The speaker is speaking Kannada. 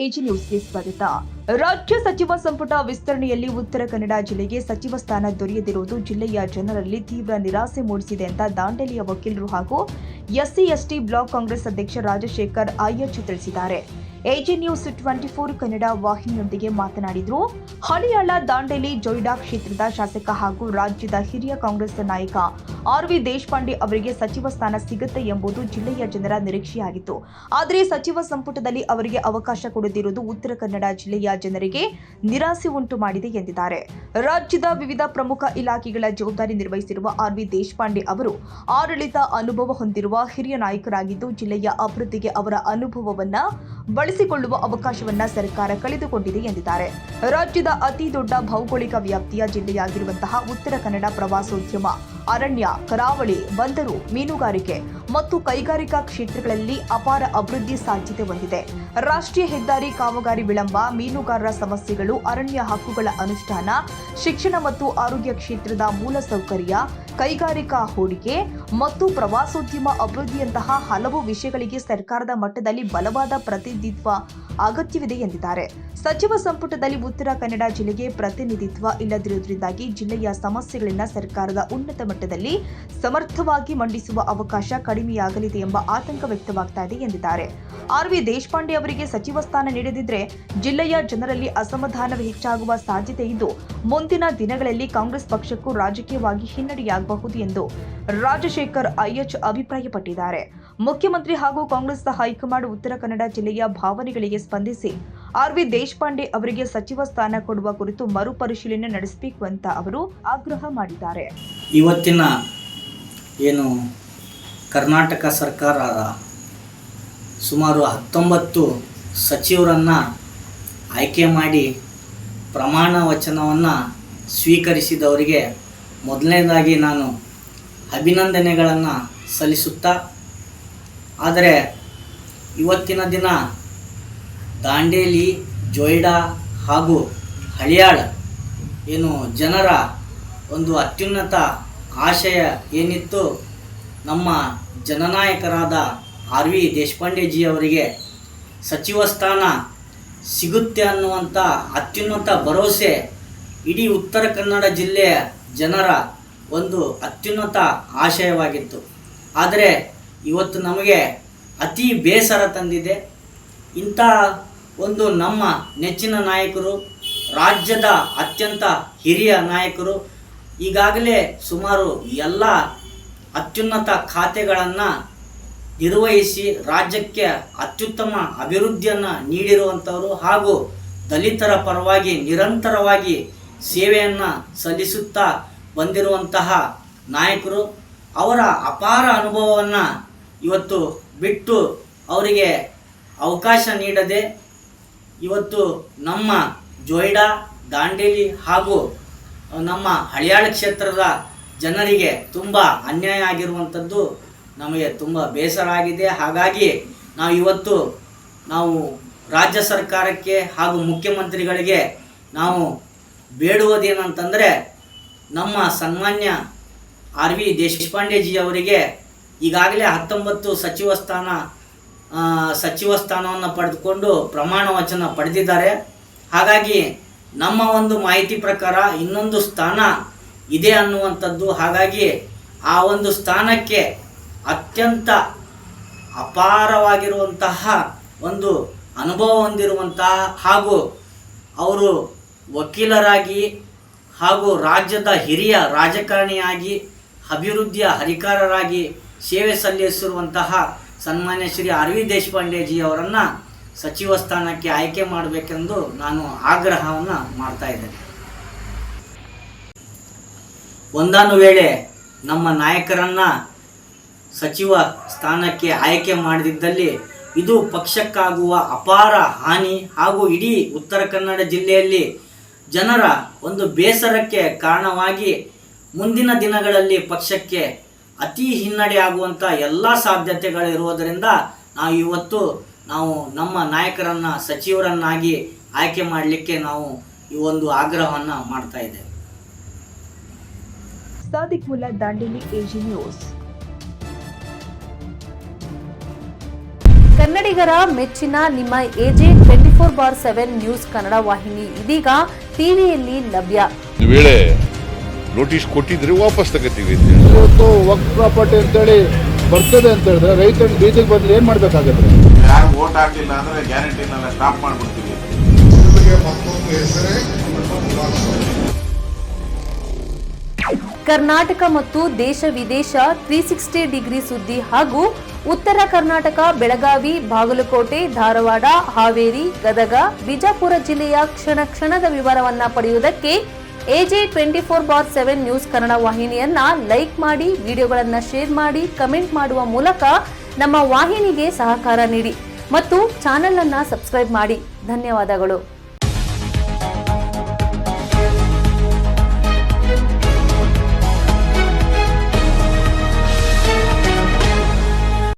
ಎಜಿ ನ್ಯೂಸ್ಗೆ ಸ್ವಾಗತ. ರಾಜ್ಯ ಸಚಿವ ಸಂಪುಟ ವಿಸ್ತರಣೆಯಲ್ಲಿ ಉತ್ತರ ಕನ್ನಡ ಜಿಲ್ಲೆಗೆ ಸಚಿವ ಸ್ಥಾನ ದೊರೆಯದಿರುವುದು ಜಿಲ್ಲೆಯ ಜನರಲ್ಲಿ ತೀವ್ರ ನಿರಾಸೆ ಮೂಡಿಸಿದೆ ಅಂತ ದಾಂಡೇಲಿಯ ವಕೀಲರು ಹಾಗೂ ಎಸ್ಸಿ/ಎಸ್ಟಿ ಬ್ಲಾಕ್ ಕಾಂಗ್ರೆಸ್ ಅಧ್ಯಕ್ಷ ರಾಜಶೇಖರ್ ಐಎಚ್ ತಿಳಿಸಿದ್ದಾರೆ. ಎಜಿ ನ್ಯೂಸ್ 24 ಕನ್ನಡ ವಾಹಿನಿಯೊಂದಿಗೆ ಮಾತನಾಡಿದರು. ಹಳಿಯಾಳ ದಾಂಡೇಲಿ ಜೊಯ್ಡಾ ಕ್ಷೇತ್ರದ ಶಾಸಕ ಹಾಗೂ ರಾಜ್ಯದ ಹಿರಿಯ ಕಾಂಗ್ರೆಸ್ ನಾಯಕ ಆರ್.ವಿ. ದೇಶಪಾಂಡೆ ಅವರಿಗೆ ಸಚಿವ ಸ್ಥಾನ ಸಿಗುತ್ತೆ ಎಂಬುದು ಜಿಲ್ಲೆಯ ಜನರ ನಿರೀಕ್ಷೆಯಾಗಿತ್ತು. ಆದರೆ ಸಚಿವ ಸಂಪುಟದಲ್ಲಿ ಅವರಿಗೆ ಅವಕಾಶ ಕೊಡದಿರುವುದು ಉತ್ತರ ಕನ್ನಡ ಜಿಲ್ಲೆಯ ಜನರಿಗೆ ನಿರಾಸೆ ಉಂಟು ಮಾಡಿದೆ ಎಂದಿದ್ದಾರೆ. ರಾಜ್ಯದ ವಿವಿಧ ಪ್ರಮುಖ ಇಲಾಖೆಗಳ ಜವಾಬ್ದಾರಿ ನಿರ್ವಹಿಸಿರುವ ಆರ್.ವಿ. ದೇಶಪಾಂಡೆ ಅವರು ಆಡಳಿತ ಅನುಭವ ಹೊಂದಿರುವ ಹಿರಿಯ ನಾಯಕರಾಗಿದ್ದು, ಜಿಲ್ಲೆಯ ಅಭಿವೃದ್ಧಿಗೆ ಅವರ ಅನುಭವವನ್ನ ಬಳಸಿಕೊಳ್ಳುವ ಅವಕಾಶವನ್ನ ಸರ್ಕಾರ ಕಳೆದುಕೊಂಡಿದೆ ಎಂದಿದ್ದಾರೆ. ರಾಜ್ಯದ ಅತಿ ದೊಡ್ಡ ಭೌಗೋಳಿಕ ವ್ಯಾಪ್ತಿಯ ಜಿಲ್ಲೆಯಾಗಿರುವಂತಹ ಉತ್ತರ ಕನ್ನಡ ಪ್ರವಾಸೋದ್ಯಮ, ಅರಣ್ಯ, ಕರಾವಳಿ, ಬಂದರು, ಮೀನುಗಾರಿಕೆ ಮತ್ತು ಕೈಗಾರಿಕಾ ಕ್ಷೇತ್ರಗಳಲ್ಲಿ ಅಪಾರ ಅಭಿವೃದ್ಧಿ ಸಾಧ್ಯತೆ ಹೊಂದಿದೆ. ರಾಷ್ಟ್ರೀಯ ಹೆದ್ದಾರಿ ಕಾಮಗಾರಿ ವಿಳಂಬ, ಮೀನುಗಾರರ ಸಮಸ್ಯೆಗಳು, ಅರಣ್ಯ ಹಕ್ಕುಗಳ ಅನುಷ್ಠಾನ, ಶಿಕ್ಷಣ ಮತ್ತು ಆರೋಗ್ಯ ಕ್ಷೇತ್ರದ ಮೂಲಸೌಕರ್ಯ, ಕೈಗಾರಿಕಾ ಹೂಡಿಕೆ ಮತ್ತು ಪ್ರವಾಸೋದ್ಯಮ ಅಭಿವೃದ್ಧಿಯಂತಹ ಹಲವು ವಿಷಯಗಳಿಗೆ ಸರ್ಕಾರದ ಮಟ್ಟದಲ್ಲಿ ಬಲವಾದ ಪ್ರತಿನಿಧಿತ್ವ ಅಗತ್ಯವಿದೆ ಎಂದಿದ್ದಾರೆ. ಸಚಿವ ಸಂಪುಟದಲ್ಲಿ ಉತ್ತರ ಕನ್ನಡ ಜಿಲ್ಲೆಗೆ ಪ್ರತಿನಿಧಿತ್ವ ಇಲ್ಲದಿರುವುದರಿಂದಾಗಿ ಜಿಲ್ಲೆಯ ಸಮಸ್ಯೆಗಳನ್ನು ಸರ್ಕಾರದ ಉನ್ನತ ಮಟ್ಟದಲ್ಲಿ ಸಮರ್ಥವಾಗಿ ಮಂಡಿಸುವ ಅವಕಾಶ ಕಡಿಮೆಯಾಗಲಿದೆ ಎಂಬ ಆತಂಕ ವ್ಯಕ್ತವಾಗ್ತಾ ಇದೆ ಎಂದಿದ್ದಾರೆ. ಆರ್.ವಿ. ದೇಶಪಾಂಡೆ ಅವರಿಗೆ ಸಚಿವ ಸ್ಥಾನ ನೀಡದಿದ್ದರೆ ಜಿಲ್ಲೆಯ ಜನರಲ್ಲಿ ಅಸಮಾಧಾನ ಹೆಚ್ಚಾಗುವ ಸಾಧ್ಯತೆ ಇದ್ದು, ಮುಂದಿನ ದಿನಗಳಲ್ಲಿ ಕಾಂಗ್ರೆಸ್ ಪಕ್ಷಕ್ಕೂ ರಾಜಕೀಯವಾಗಿ ಹಿನ್ನಡೆಯಾಗಬಹುದು ಎಂದು ರಾಜಶೇಖರ್ ಐಎಚ್ ಅಭಿಪ್ರಾಯಪಟ್ಟಿದ್ದಾರೆ. ಮುಖ್ಯಮಂತ್ರಿ ಹಾಗೂ ಕಾಂಗ್ರೆಸ್ ಹೈಕಮಾಂಡ್ ಉತ್ತರ ಕನ್ನಡ ಜಿಲ್ಲೆಯ ಭಾವನೆಗಳಿಗೆ ಸ್ಪಂದಿಸಿ ಆರ್.ವಿ. ದೇಶಪಾಂಡೆ ಅವರಿಗೆ ಸಚಿವ ಸ್ಥಾನ ಕೊಡುವ ಕುರಿತು ಮರುಪರಿಶೀಲನೆ ನಡೆಸಬೇಕು ಅಂತ ಅವರು ಆಗ್ರಹ ಮಾಡಿದ್ದಾರೆ. ಇವತ್ತಿನ ಏನು ಕರ್ನಾಟಕ ಸರ್ಕಾರ ಸುಮಾರು 19 ಸಚಿವರನ್ನು ಆಯ್ಕೆ ಮಾಡಿ ಪ್ರಮಾಣ ವಚನವನ್ನು ಸ್ವೀಕರಿಸಿದವರಿಗೆ ಮೊದಲನೇದಾಗಿ ನಾನು ಅಭಿನಂದನೆಗಳನ್ನು ಸಲ್ಲಿಸುತ್ತಾ, ಆದರೆ ಇವತ್ತಿನ ದಿನ ದಾಂಡೇಲಿ, ಜೊಯ್ಡಾ ಹಾಗೂ ಹಳಿಯಾಳ ಏನು ಜನರ ಒಂದು ಅತ್ಯುನ್ನತ ಆಶಯ ಏನಿತ್ತು, ನಮ್ಮ ಜನನಾಯಕರಾದ ಆರ್.ವಿ. ದೇಶಪಾಂಡೆಜಿ ಅವರಿಗೆ ಸಚಿವ ಸ್ಥಾನ ಸಿಗುತ್ತೆ ಅನ್ನುವಂಥ ಅತ್ಯುನ್ನತ ಭರವಸೆ ಇಡೀ ಉತ್ತರ ಕನ್ನಡ ಜಿಲ್ಲೆಯ ಜನರ ಒಂದು ಅತ್ಯುನ್ನತ ಆಶಯವಾಗಿತ್ತು. ಆದರೆ ಇವತ್ತು ನಮಗೆ ಅತಿ ಬೇಸರ ತಂದಿದೆ. ಇಂಥ ಒಂದು ನಮ್ಮ ನೆಚ್ಚಿನ ನಾಯಕರು, ರಾಜ್ಯದ ಅತ್ಯಂತ ಹಿರಿಯ ನಾಯಕರು, ಈಗಾಗಲೇ ಸುಮಾರು ಎಲ್ಲ ಅತ್ಯುನ್ನತ ಖಾತೆಗಳನ್ನು ನಿರ್ವಹಿಸಿ ರಾಜ್ಯಕ್ಕೆ ಅತ್ಯುತ್ತಮ ಅಭಿವೃದ್ಧಿಯನ್ನು ನೀಡಿರುವಂಥವರು ಹಾಗೂ ದಲಿತರ ಪರವಾಗಿ ನಿರಂತರವಾಗಿ ಸೇವೆಯನ್ನು ಸಲ್ಲಿಸುತ್ತಾ ಬಂದಿರುವಂತಹ ನಾಯಕರು, ಅವರ ಅಪಾರ ಅನುಭವವನ್ನು ಇವತ್ತು ಬಿಟ್ಟು ಅವರಿಗೆ ಅವಕಾಶ ನೀಡದೆ ಇವತ್ತು ನಮ್ಮ ಜೊಯ್ಡಾ, ದಾಂಡೇಲಿ ಹಾಗೂ ನಮ್ಮ ಹಳಿಯಾಳ ಕ್ಷೇತ್ರದ ಜನರಿಗೆ ತುಂಬ ಅನ್ಯಾಯ ಆಗಿರುವಂಥದ್ದು ನಮಗೆ ತುಂಬ ಬೇಸರ ಆಗಿದೆ. ಹಾಗಾಗಿ ನಾವು ರಾಜ್ಯ ಸರ್ಕಾರಕ್ಕೆ ಹಾಗೂ ಮುಖ್ಯಮಂತ್ರಿಗಳಿಗೆ ನಾವು ಬೇಡುವುದೇನಂತಂದರೆ, ನಮ್ಮ ಸನ್ಮಾನ್ಯ ಆರ್.ವಿ. ದೇಶಪಾಂಡೆಜಿ ಅವರಿಗೆ ಈಗಾಗಲೇ 19 ಸಚಿವ ಸ್ಥಾನವನ್ನು ಪಡೆದುಕೊಂಡು ಪ್ರಮಾಣ ವಚನ ಪಡೆದಿದ್ದಾರೆ. ಹಾಗಾಗಿ ನಮ್ಮ ಒಂದು ಮಾಹಿತಿ ಪ್ರಕಾರ ಇನ್ನೊಂದು ಸ್ಥಾನ ಇದೆ ಅನ್ನುವಂಥದ್ದು. ಹಾಗಾಗಿ ಆ ಒಂದು ಸ್ಥಾನಕ್ಕೆ ಅತ್ಯಂತ ಅಪಾರವಾಗಿರುವಂತಹ ಒಂದು ಅನುಭವ ಹೊಂದಿರುವಂತಹ ಹಾಗೂ ಅವರು ವಕೀಲರಾಗಿ ಹಾಗೂ ರಾಜ್ಯದ ಹಿರಿಯ ರಾಜಕಾರಣಿಯಾಗಿ ಅಭಿವೃದ್ಧಿಯ ಹರಿಕಾರರಾಗಿ ಸೇವೆ ಸಲ್ಲಿಸಿರುವಂತಹ ಸನ್ಮಾನ್ಯ ಶ್ರೀ ಆರ್.ವಿ. ದೇಶಪಾಂಡೆಜಿ ಅವರನ್ನು ಸಚಿವ ಸ್ಥಾನಕ್ಕೆ ಆಯ್ಕೆ ಮಾಡಬೇಕೆಂದು ನಾನು ಆಗ್ರಹವನ್ನು ಮಾಡ್ತಾ ಇದ್ದೇನೆ. ಒಂದಾನು ವೇಳೆ ನಮ್ಮ ನಾಯಕರನ್ನು ಸಚಿವ ಸ್ಥಾನಕ್ಕೆ ಆಯ್ಕೆ ಮಾಡದಿದ್ದಲ್ಲಿ ಇದು ಪಕ್ಷಕ್ಕಾಗುವ ಅಪಾರ ಹಾನಿ ಹಾಗೂ ಇಡೀ ಉತ್ತರ ಕನ್ನಡ ಜಿಲ್ಲೆಯಲ್ಲಿ ಜನರ ಒಂದು ಬೇಸರಕ್ಕೆ ಕಾರಣವಾಗಿ ಮುಂದಿನ ದಿನಗಳಲ್ಲಿ ಪಕ್ಷಕ್ಕೆ ಅತಿ ಹಿನ್ನಡೆ ಆಗುವಂಥ ಎಲ್ಲ ಸಾಧ್ಯತೆಗಳಿರುವುದರಿಂದ ನಾವು ನಮ್ಮ ನಾಯಕರನ್ನು ಸಚಿವರನ್ನಾಗಿ ಆಯ್ಕೆ ಮಾಡಲಿಕ್ಕೆ ನಾವು ಈ ಒಂದು ಆಗ್ರಹವನ್ನು ಮಾಡ್ತಾ ಇದ್ದೇವೆ. Sadiq Mulla, Dandeli, AG news. ಕನ್ನಡಿಗರ ಮೆಚ್ಚಿನ ನಿಮ್ಮ ಎಜೆ 24/7 ನ್ಯೂಸ್ ಕನ್ನಡ ವಾಹಿನಿ ಇದೀಗ ಟಿವಿಯಲ್ಲಿ ಲಭ್ಯ. ಒಂದು ವೇಳೆ ನೋಟಿಸ್ ಕೊಟ್ಟಿದ್ರೆ ವಾಪಸ್ ತಗೋತೀವಿ. ಇವತ್ತು ವಕ್ಫ್ ಪ್ರಾಪರ್ಟಿ ಅಂತೇಳಿ ಬರ್ತದೆ ಅಂತ ಹೇಳಿದ್ರೆ ರೈತರು ಬೀದಿಗೆ ಬಂದ್ರೆ ಏನ್ ಮಾಡ್ಬೇಕಾಗತ್ತೆ? ಯಾರು ವೋಟ್ ಹಾಕಲಿಲ್ಲ ಅಂದ್ರೆ ಗ್ಯಾರಂಟಿನೆಲ್ಲ ಸ್ಟಾಪ್ ಮಾಡ್ಬಿಡ್ತೀವಿ. ಕರ್ನಾಟಕ ಮತ್ತು ದೇಶ ವಿದೇಶ 360 ಡಿಗ್ರಿ ಸುದ್ದಿ ಹಾಗೂ ಉತ್ತರ ಕರ್ನಾಟಕ ಬೆಳಗಾವಿ, ಬಾಗಲಕೋಟೆ, ಧಾರವಾಡ, ಹಾವೇರಿ, ಗದಗ, ಬಿಜಾಪುರ ಜಿಲ್ಲೆಯ ಕ್ಷಣ ಕ್ಷಣದ ವಿವರವನ್ನ ಪಡೆಯುವುದಕ್ಕೆ ಎಜೆ 24/7 ನ್ಯೂಸ್ ಕನ್ನಡ ವಾಹಿನಿಯನ್ನ ಲೈಕ್ ಮಾಡಿ, ವಿಡಿಯೋಗಳನ್ನ ಶೇರ್ ಮಾಡಿ, ಕಮೆಂಟ್ ಮಾಡುವ ಮೂಲಕ ನಮ್ಮ ವಾಹಿನಿಗೆ ಸಹಕಾರ ನೀಡಿ ಮತ್ತು ಚಾನೆಲ್ ಅನ್ನ ಸಬ್ಸ್ಕ್ರೈಬ್ ಮಾಡಿ. ಧನ್ಯವಾದಗಳು.